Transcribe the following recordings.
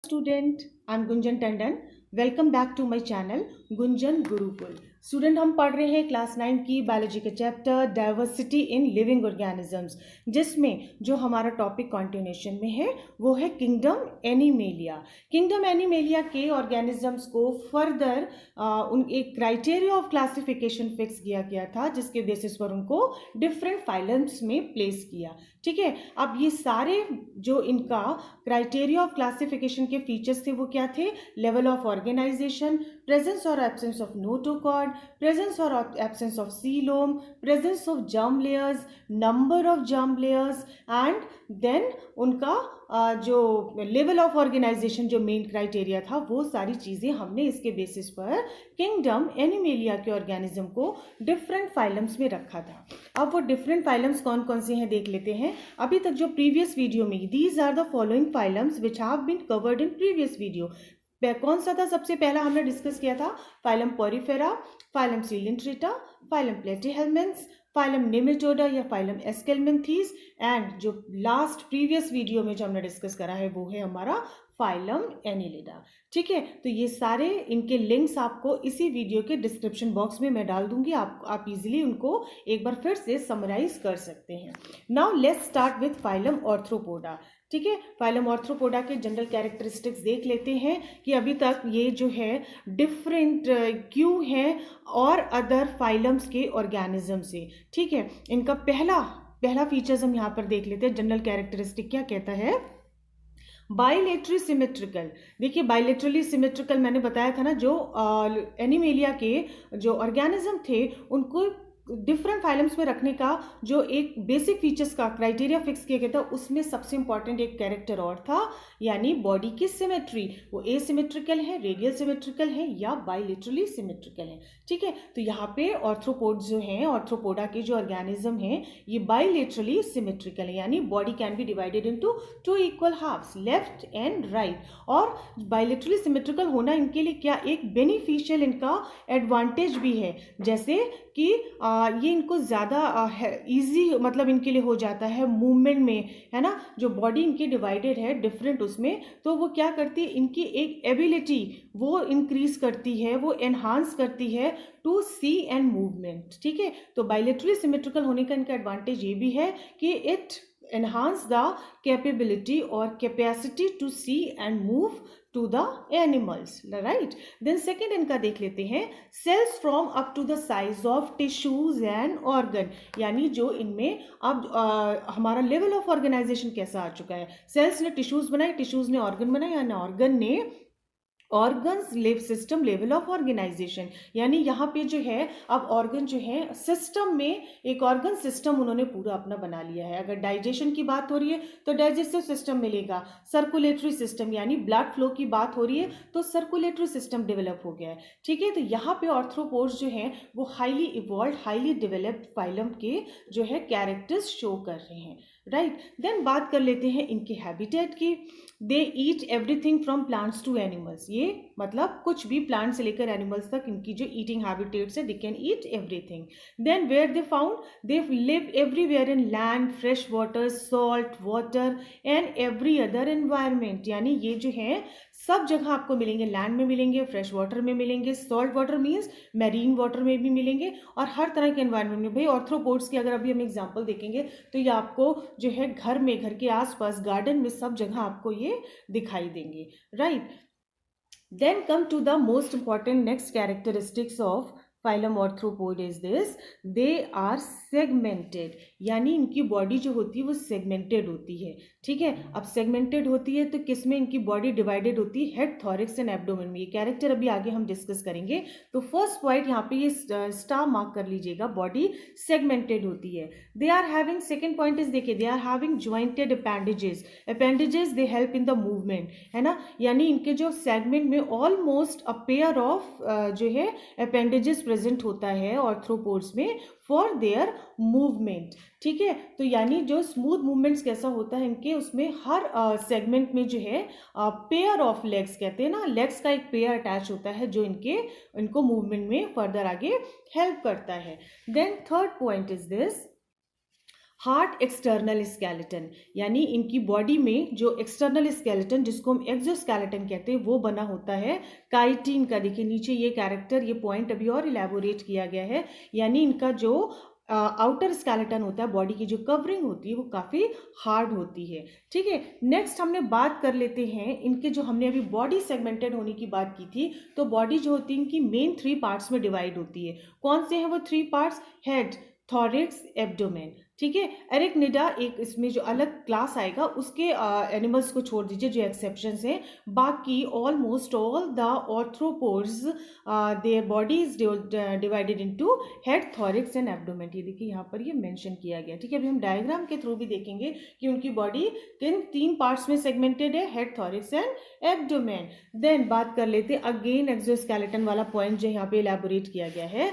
Student I am Gunjan Tandon. Welcome back to my channel Gunjan Gurukul. Student, हम पढ़ रहे हैं क्लास 9 की बायोलॉजी के chapter diversity in living organisms, जिसमें जो हमारा टॉपिक कॉन्टिन्यूशन में है वो है किंगडम एनिमेलिया। किंगडम एनिमेलिया के ऑर्गेनिजम्स को फर्दर उन एक क्राइटेरिया ऑफ क्लासिफिकेशन फिक्स किया गया था, जिसके बेसिस पर उनको डिफरेंट फाइलम्स में प्लेस किया। ठीक है, अब ये सारे जो इनका क्राइटेरिया ऑफ क्लासिफिकेशन के फीचर्स थे वो क्या थे? लेवल ऑफ ऑर्गेनाइजेशन, प्रेजेंस और एब्सेंस ऑफ नोटोकॉर्ड, प्रेजेंस और absence of coelom, presence of germ layers, number of germ layers and then उनका जो लेवल ऑफ ऑर्गेनाइजेशन जो मेन क्राइटेरिया था, वो सारी चीज़ें हमने इसके बेसिस पर किंगडम एनिमेलिया के ऑर्गेनिज्म को डिफरेंट फाइलम्स में रखा था। अब वो डिफरेंट फाइलम्स कौन कौन से हैं देख लेते हैं। अभी तक जो प्रीवियस वीडियो में, these are the following phylums which have been covered in previous video. कौन सा था? सबसे पहला हमने डिस्कस किया था phylum Porifera, phylum Coelenterata, phylum Platyhelminthes, phylum Nematoda या फाइलम एस्केल्मिन्थीज, एंड जो लास्ट प्रीवियस वीडियो में जो हमने डिस्कस करा है वो है हमारा फाइलम एनिलिडा। ठीक है, तो ये सारे इनके लिंक्स आपको इसी वीडियो के डिस्क्रिप्शन बॉक्स में मैं डाल दूंगी, आप इजीली उनको एक बार फिर से समराइज कर सकते हैं। Now let's start with phylum Arthropoda. ठीक है, फाइलम ऑर्थ्रोपोडा के जनरल कैरेक्टरिस्टिक्स देख लेते हैं कि अभी तक ये जो है डिफरेंट क्यों है और अदर फाइलम्स के ऑर्गेनिज्म से। ठीक है, इनका पहला फीचर्स हम यहाँ पर देख लेते हैं। जनरल कैरेक्टरिस्टिक क्या कहता है? बाइलेटरी सिमेट्रिकल। देखिए, बाइलेटरली सिमेट्रिकल मैंने बताया था ना, जो एनिमेलिया के जो ऑर्गेनिज्म थे उनको डिफरेंट फाइलम्स में रखने का जो एक बेसिक फीचर्स का क्राइटेरिया फिक्स किया गया था, उसमें सबसे इंपॉर्टेंट एक कैरेक्टर और था, यानी बॉडी की सिमेट्री। वो एसिमेट्रिकल है, रेडियल सिमेट्रिकल है या बाइलेटरली सिमेट्रिकल है। ठीक है, तो यहाँ पे ऑर्थ्रोपोड जो हैं, ऑर्थ्रोपोडा के जो ऑर्गेनिज्म हैं, ये बाइलेटरली सिमेट्रिकल है, यानी body can be divided into two equal halves, left and right. और बाइलेटरली सिमेट्रिकल होना इनके लिए क्या एक बेनिफिशियल इनका एडवांटेज भी है, जैसे कि ये इनको ज़्यादा इजी मतलब इनके लिए हो जाता है मूवमेंट में, है ना। जो बॉडी इनकी डिवाइडेड है डिफरेंट उसमें, तो वो क्या करती है, इनकी एक एबिलिटी वो इंक्रीज करती है, वो एनहांस करती है टू सी एंड मूवमेंट। ठीक है, तो बाइलेटरली सिमेट्रिकल होने का इनका एडवांटेज ये भी है कि it enhance the capability or capacity to see and move to the animals, right? Then second इनका देख लेते हैं, cells from up to the size of tissues and organ, यानी जो इनमें अब हमारा लेवल ऑफ ऑर्गेनाइजेशन कैसा आ चुका है। सेल्स ने टिश्यूज बनाए, टिश्यूज ने ऑर्गन बनाए, यानी ऑर्गन ने organs live system level of organisation, यानी यहाँ पे जो है अब ऑर्गन जो है सिस्टम में एक ऑर्गन सिस्टम उन्होंने पूरा अपना बना लिया है। अगर डाइजेशन की बात हो रही है तो डाइजेस्टिव सिस्टम मिलेगा, सर्कुलेटरी सिस्टम यानी ब्लड फ्लो की बात हो रही है तो सर्कुलेटरी सिस्टम डेवलप हो गया है। ठीक है, तो यहाँ पे ऑर्थ्रोपोड्स जो हैं वो highly evolve, highly developed phylum के जो है कैरेक्टर्स शो कर रहे हैं, राइट। देन बात कर लेते हैं इनके हैबिटेट की। They eat everything from plants to animals, ये मतलब कुछ भी प्लांट से लेकर एनिमल्स तक इनकी जो ईटिंग हैबिटेट्स है, they can eat everything. Then where they found, they live everywhere in land, fresh water, salt water and every other environment, यानी ये जो है सब जगह आपको मिलेंगे, लैंड में मिलेंगे, फ्रेश वाटर में मिलेंगे, salt water means marine water में भी मिलेंगे, और हर तरह के एनवायरमेंट में। भाई ऑर्थ्रोपोड्स की अगर अभी हम एग्जांपल देखेंगे तो ये आपको जो है घर में, घर के आसपास, गार्डन में, सब जगह आपको ये दिखाई देंगे, right. Then come to the most important next characteristics of phylum arthropod is this, they are segmented, यानी इनकी बॉडी जो होती है वो सेगमेंटेड होती है। ठीक है, अब सेगमेंटेड होती है तो किस में इनकी बॉडी डिवाइडेड होती है? हेड, थॉरिक्स एंड एब्डोमेन में। ये कैरेक्टर अभी आगे हम डिस्कस करेंगे। तो फर्स्ट पॉइंट यहाँ पे ये स्टार मार्क कर लीजिएगा, बॉडी सेगमेंटेड होती है। They are having, second point is देखिए, they are having jointed appendages. Appendages they help in the movement, है ना, यानी इनके जो सेगमेंट में ऑलमोस्ट अ पेयर ऑफ जो है अपेंडेजेस प्रेजेंट होता है ऑर्थ्रोपोड्स में फॉर देयर मूवमेंट। ठीक है, तो यानी जो स्मूथ मूवमेंट्स कैसा होता है इनके, उसमें हर सेगमेंट में जो है पेयर ऑफ लेग्स कहते हैं ना, लेग्स का एक पेयर अटैच होता है जो इनको मूवमेंट में फर्दर आगे हेल्प करता है। Then third point is this, hard external skeleton, यानी इनकी बॉडी में जो एक्सटर्नल स्केलेटन जिसको हम एक्सोस्केलेटन कहते हैं वो बना होता है काइटिन का। देखिए नीचे ये कैरेक्टर, ये पॉइंट अभी और इलेबोरेट किया गया है, यानी इनका जो आउटर स्केलेटन होता है, बॉडी की जो कवरिंग होती है वो काफ़ी हार्ड होती है। ठीक है, नेक्स्ट हमने बात कर लेते हैं इनके, जो हमने अभी बॉडी सेगमेंटेड होने की बात की थी, तो बॉडी जो होती है इनकी मेन 3 पार्ट्स में डिवाइड होती है। कौन से हैं वो 3 पार्ट्स? Head, thorax, abdomen. ठीक है, एरिकनिडा एक इसमें जो अलग क्लास आएगा, उसके एनिमल्स को छोड़ दीजिए जो एक्सेप्शंस हैं, बाकी almost all the arthropods their body is divided into head, thorax and abdomen. ये देखिए यहाँ पर ये मेंशन किया गया। ठीक है, अभी हम डायग्राम के थ्रू भी देखेंगे कि उनकी बॉडी किन 3 पार्ट्स में सेगमेंटेड है, head, thorax and abdomen. Then बात कर लेते हैं अगेन एक्सोस्केलेटन वाला पॉइंट जो यहाँ पे इलेबोरेट किया गया है।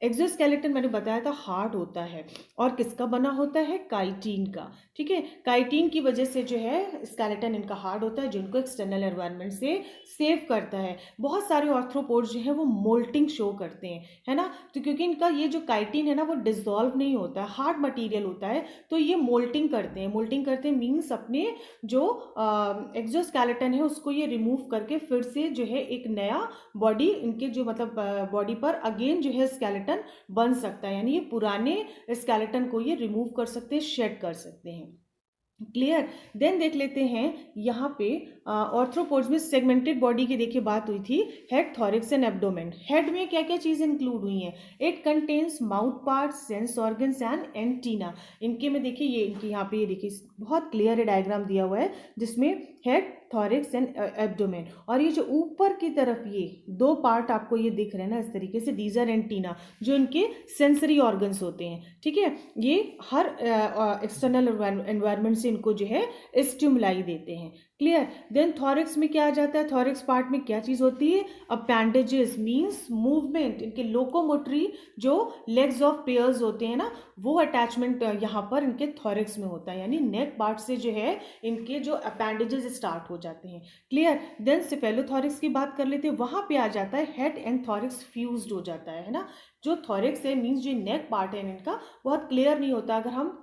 एक्सोस्केलेटन मैंने बताया था हार्ड होता है, और किसका बना होता है? काइटिन का। ठीक है, काइटिन की वजह से जो है स्केलेटन इनका हार्ड होता है, जिनको एक्सटर्नल एनवायरनमेंट से सेव करता है। बहुत सारे ऑर्थ्रोपोड्स जो है वो मोल्टिंग शो करते हैं, है ना, तो क्योंकि इनका ये जो काइटिन है ना वो डिसॉल्व नहीं होता है, हार्ड मटेरियल होता है, तो ये मोल्टिंग करते हैं। मोल्टिंग करते हैं मीन्स अपने जो एक्सोस्केलेटन है उसको ये रिमूव करके फिर से जो है एक नया बॉडी इनके जो मतलब बॉडी पर अगेन जो है स्केलेटन बन सकता है, यानी ये पुराने स्केलेटन को ये रिमूव कर सकते हैं, शेड कर सकते हैं। क्लियर। देन देख लेते हैं यहाँ पे ऑर्थ्रोपोड्स में सेगमेंटेड बॉडी की देखिए बात हुई थी, head, thorax and abdomen. Head में क्या क्या चीज़ इंक्लूड हुई हैं? It contains mouth parts, sense organs and antenna. इनके में देखिए ये इनके यहाँ पे ये देखिए बहुत क्लियर डायग्राम दिया हुआ है जिसमें हेड, थॉरिक्स एंड एब्डोमेन, और ये जो ऊपर की तरफ ये 2 पार्ट आपको ये दिख रहे हैं ना इस तरीके से, दीज आर एंटीना, जो इनके सेंसरी ऑर्गन्स होते हैं। ठीक है, ये हर एक्सटर्नल एनवायरनमेंट से इनको जो है स्टिमुलाई देते हैं। क्लियर। देन थॉरिक्स में क्या आ जाता है? थॉरिक्स पार्ट में क्या चीज़ होती है? अपेंडेजेस मीन्स मूवमेंट, इनके लोकोमोटरी जो लेग्स ऑफ पेयर्स होते हैं ना, वो अटैचमेंट यहाँ पर इनके थॉरिक्स में होता है, यानी नेक पार्ट से जो है इनके जो अपेंडेजेस स्टार्ट हो जाते हैं। क्लियर। देन सेफेलोथॉरिक्स की बात कर लेते हैं, वहाँ पे आ जाता है हेड एंड थॉरिक्स फ्यूज्ड हो जाता है ना। जो थॉरिक्स है मीन्स जो नेक पार्ट है इनका बहुत क्लियर नहीं होता। अगर हम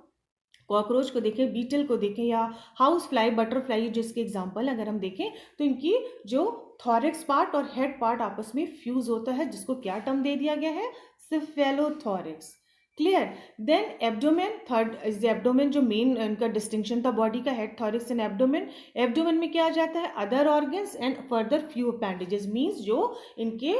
कॉकरोच को देखें, बीटल को देखें, या हाउस फ्लाई, बटरफ्लाई जिसके एग्जाम्पल अगर हम देखें, तो इनकी जो थॉरिक्स पार्ट और हेड पार्ट आपस में फ्यूज होता है, जिसको क्या टर्म दे दिया गया है? Cephalothorax. Clear. Then abdomen, third is abdomen, जो मेन इनका डिस्टिंक्शन था बॉडी का, head, thorax and abdomen. Abdomen में क्या आ जाता है? Other organs and further few appendages, means जो इनके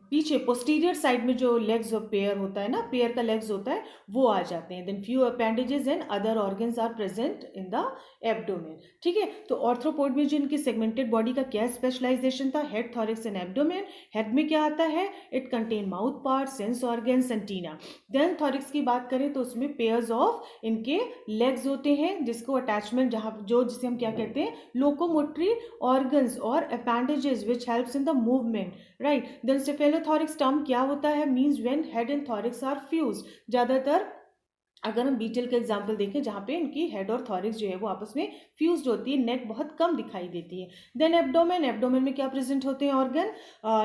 पीछे पोस्टीरियर साइड में जो लेग्स ऑफ पेयर होता है ना, पेयर का लेग्स होता है, वो आ जाते हैं। Then few appendages and other organs are present in the abdomen. ठीक है, तो ऑर्थ्रोपोड में जो इनकी सेगमेंटेड बॉडी का क्या स्पेशलाइजेशन था? Head, thorax and abdomen. Head में क्या आता है? It contain mouth part, sense organs, antenna. Then thorax की बात करें तो उसमें पेयर्स ऑफ इनके लेग्स होते हैं, जिसको अटैचमेंट जहाँ जो जिसे हम क्या कहते हैं? लोकोमोटरी ऑर्गन्स और appendages which helps in the movement, right. Then cephalothorax term क्या होता है? Means when head and thorax are fuse. ज़्यादातर अगर हम बीटल का एग्जाम्पल देखें जहाँ पे इनकी हेड और थॉरिक्स जो है वो आपस में फ्यूज्ड होती है, नेक बहुत कम दिखाई देती है। देन एब्डोमेन, एब्डोमेन में क्या प्रेजेंट होते हैं? ऑर्गन,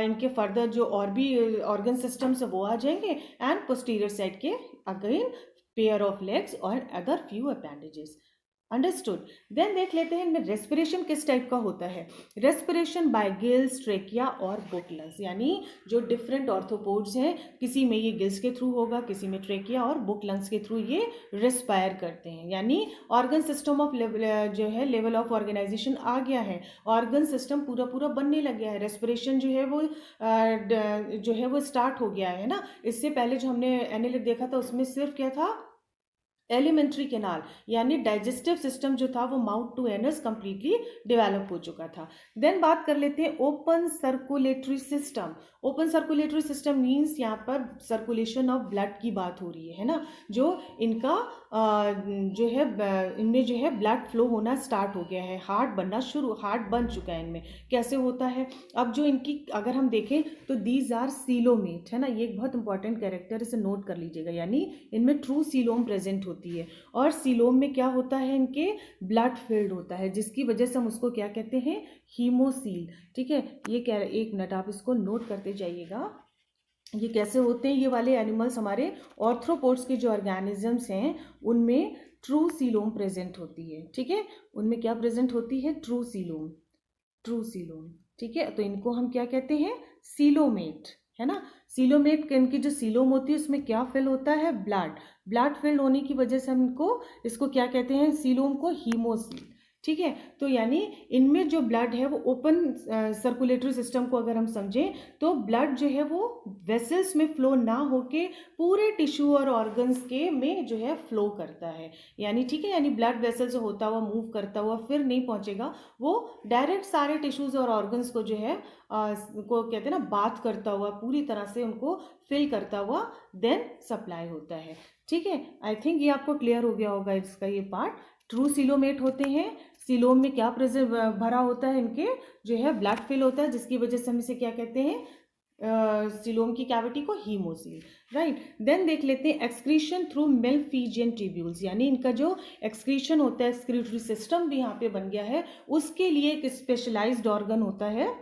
इनके फर्दर जो और भी ऑर्गन सिस्टम्स वो आ जाएंगे, एंड पोस्टीरियर साइड के अगेन पेयर ऑफ लेग्स और other few appendages. Understood. Then देख लेते हैं इनमें रेस्पिरेशन किस टाइप का होता है। रेस्पिरेशन बाय गिल्स, ट्रेकिया और बुक लंग्स, यानी जो डिफरेंट ऑर्थोपोड्स हैं, किसी में ये गिल्स के थ्रू होगा, किसी में ट्रेकिया और बुक लंग्स के थ्रू ये रेस्पायर करते हैं। यानी ऑर्गन सिस्टम ऑफ जो है लेवल ऑफ ऑर्गेनाइजेशन आ गया है, ऑर्गन सिस्टम पूरा पूरा बनने लग गया है, रेस्पिरेशन जो है वो स्टार्ट हो गया है ना। इससे पहले जो हमने एनालिट देखा था उसमें सिर्फ क्या था? एलिमेंट्री कैनाल, यानी डाइजेस्टिव सिस्टम जो था वो mouth to anus completely develop हो चुका था। देन बात कर लेते हैं open circulatory system. Open circulatory system means यहाँ पर सर्कुलेशन ऑफ ब्लड की बात हो रही है ना, जो इनका जो है इनमें जो है ब्लड फ्लो होना स्टार्ट हो गया है, हार्ट बनना शुरू, हार्ट बन चुका है इनमें। कैसे होता है? अब जो इनकी अगर हम देखें तो दीज आर सीलोमेट, है ना, ये एक बहुत इंपॉर्टेंट कैरेक्टर, इसे नोट कर लीजिएगा, यानी इनमें ट्रू सीलोम प्रेजेंट होती है। और सीलोम में क्या होता है? इनके ब्लड फिल्ड होता है, जिसकी वजह से हम उसको क्या कहते हैं? हीमोसील। ठीक है, ये क्या, एक मिनट आप इसको नोट करते जाइएगा। ये कैसे होते हैं, ये वाले एनिमल्स हमारे ऑर्थ्रोपोड्स के जो ऑर्गेनिजम्स हैं उनमें ट्रू सीलोम प्रेजेंट होती है, ठीक है। उनमें क्या प्रेजेंट होती है, ट्रू सीलोम, ट्रू सीलोम, ठीक है। तो इनको हम क्या कहते हैं, सीलोमेट, है ना। सीलोमेट, इनकी जो सीलोम होती है उसमें क्या फिल होता है, ब्लड, ब्लड फिल होने की वजह से हम इनको इसको क्या कहते हैं, सीलोम को हीमोसील, ठीक है। तो यानी इनमें जो ब्लड है वो ओपन सर्कुलेटरी सिस्टम को अगर हम समझें तो ब्लड जो है वो वेसल्स में फ्लो ना होके पूरे टिश्यू और ऑर्गन्स के में जो है फ्लो करता है, यानी ठीक है, यानी ब्लड वेसल जो होता हुआ मूव करता हुआ फिर नहीं पहुंचेगा, वो डायरेक्ट सारे टिश्यूज और ऑर्गन्स को जो है को कहते हैं ना बात करता हुआ पूरी तरह से उनको फिल करता हुआ देन सप्लाई होता है, ठीक है। आई थिंक ये आपको क्लियर हो गया होगा इसका ये पार्ट। ट्रू सीलोमेट होते हैं, सीलोम में क्या प्रेजेंट भरा होता है, इनके जो है ब्लड फिल होता है जिसकी वजह से हम इसे क्या कहते हैं, सीलोम की कैविटी को हीमोसील, राइट। देन देख लेते हैं एक्सक्रीशन थ्रू मेलफिजियन ट्यूब्यूल्स, यानी इनका जो एक्सक्रीशन होता है, एक्सक्रीटरी सिस्टम भी यहाँ पे बन गया है, उसके लिए एक स्पेशलाइज्ड ऑर्गन होता है।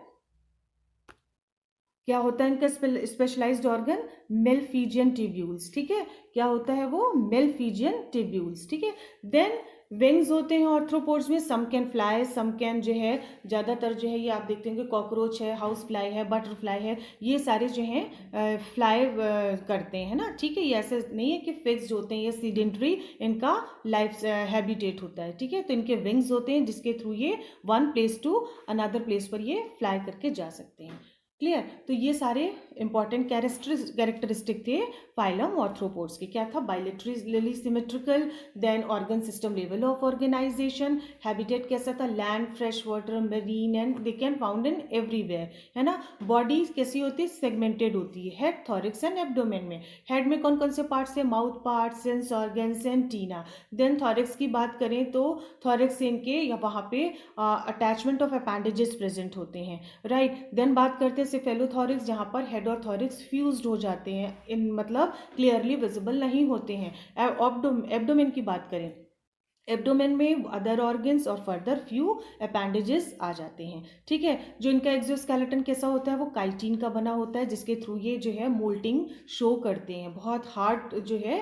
क्या होता है इनका स्पेशलाइज्ड ऑर्गन, मेलफिजियन ट्यूब्यूल्स, ठीक है। क्या होता है वो, मेलफिजियन ट्यूब्यूल्स, ठीक है। देन विंग्स होते हैं ऑर्थ्रोपोड्स में, some can fly, some can जो है ज़्यादातर जो है ये आप देखते हैं कि कॉकरोच है, हाउस फ्लाई है, बटरफ्लाई है, ये सारे जो हैं फ्लाई करते हैं ना, ठीक है। ये ऐसे नहीं है कि फिक्स्ड होते हैं, ये सीडेंटरी इनका लाइफ हैबिटेट होता है, ठीक है। तो इनके विंग्स होते हैं जिसके थ्रू ये one place to another place पर ये फ्लाई करके जा सकते हैं, क्लियर। तो ये सारे इंपॉर्टेंट कैरेक्टरिस्टिक थे फाइलम ऑर्थ्रोपोड्स के। क्या था, bilaterally symmetrical, then organ system level of organisation, habitat कैसा था, land, fresh water, marine, and they can found in everywhere, है ना। बॉडी कैसी होती है, सेगमेंटेड होती है, हेड, थॉरिक्स एंड एब्डोमेन में। हेड में कौन कौन से पार्ट्स है, mouth part, sense organs and antenna. Then thorax की बात करें तो थॉरिक्स इनके या वहाँ पे अटैचमेंट ऑफ अपेंडेजेस प्रेजेंट होते हैं, राइट। देन बात करते हैं सेफेलोथॉरिक्स, जहाँ पर हेड और थॉरिक्स फ्यूज्ड हो जाते हैं, इन मतलब क्लियरली विजिबल नहीं होते हैं। एब्डोमेन की बात करें, एब्डोमेन में अदर ऑर्गन्स और फर्दर फ्यू अपेंडेजेस आ जाते हैं, ठीक है। जो इनका एक्सोस्केलेटन कैसा होता है, वो काइटिन का बना होता है जिसके थ्रू ये जो है मोल्टिंग शो करते हैं, बहुत हार्ड जो है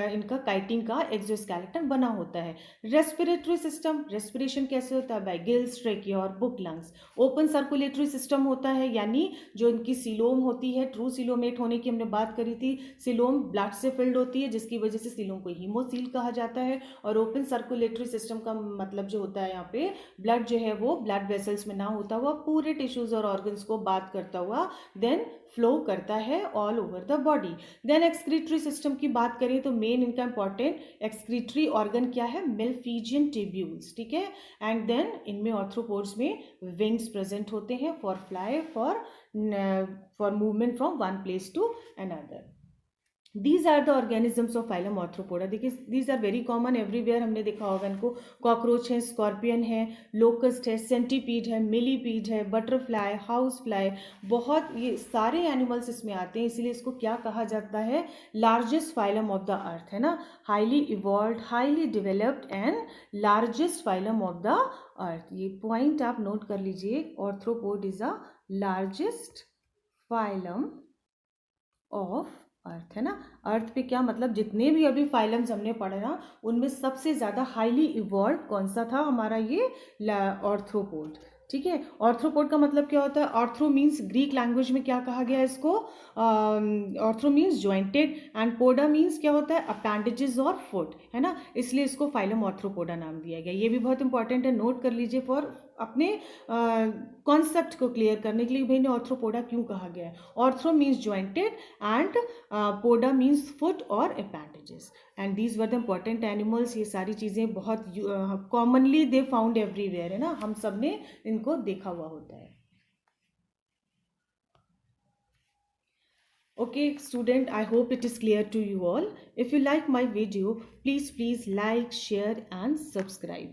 इनका काइटिन का एक्सोस्केलेटन बना होता है। रेस्पिरेटरी सिस्टम, रेस्पिरेशन कैसे होता है, बाय गिल्स, ट्रेकिया और book lungs. Open circulatory system होता है, यानी जो इनकी सीलोम होती है, ट्रू सीलोमेट होने की हमने बात करी थी, सीलोम ब्लड से फिल्ड होती है जिसकी वजह से सीलोम को हीमोसील कहा जाता है। और ओपन सर्कुलेटरी सिस्टम का मतलब जो होता है यहाँ पे ब्लड जो है वो ब्लड वेसल्स में ना होता हुआ पूरे टिश्यूज और ऑर्गन्स को बात करता हुआ देन फ्लो करता है all over the body. Then excretory system की बात करें तो मेन इनका इंपॉर्टेंट एक्सक्रीटरी ऑर्गन क्या है, मेलफिजियन ट्यूब्यूल्स, ठीक है। एंड देन इनमें ऑर्थ्रोपोड्स में विंग्स प्रेजेंट होते हैं for fly, for movement from one place to another. These are the organisms of phylum Arthropoda. देखिए these are very common everywhere, हमने देखा होगा इनको, कॉकरोच है, स्कॉर्पियन है, लोकस्ट है, सेंटीपीड है, मिलीपीड है, बटरफ्लाई, हाउस फ्लाई, बहुत ये सारे एनिमल्स इसमें आते हैं, इसीलिए इसको क्या कहा जाता है, largest phylum of the earth, है ना। Highly evolve, highly developed and largest phylum of the earth, ये पॉइंट आप नोट कर लीजिए। Arthropod is a largest phylum of earth, है ना। अर्थ पे क्या मतलब, जितने भी अभी फाइलम्स हमने पढ़े ना उनमें सबसे ज़्यादा हाईली इवॉल्व कौन सा था हमारा, ये ऑर्थ्रोपोड, ठीक है। ऑर्थ्रोपोड का मतलब क्या होता है, ऑर्थ्रो मीन्स ग्रीक लैंग्वेज में क्या कहा गया है इसको, arthro means jointed, and poda means क्या होता है, अपेंडेजेस और फुट, है ना, इसलिए इसको फाइलम ऑर्थ्रोपोडा नाम दिया गया। ये भी बहुत इंपॉर्टेंट है, नोट कर लीजिए फॉर अपने कॉन्सेप्ट को क्लियर करने के लिए, भाई ने ऑर्थ्रोपोडा क्यों कहा गया है। Arthro means jointed and poda means foot और appendages, and these were the important animals. ये सारी चीज़ें बहुत कॉमनली दे फाउंड एवरीवेयर, है ना, हम सब ने इनको देखा हुआ होता है। Okay student, I hope it is clear to you all. If you like my video, please like, share and subscribe.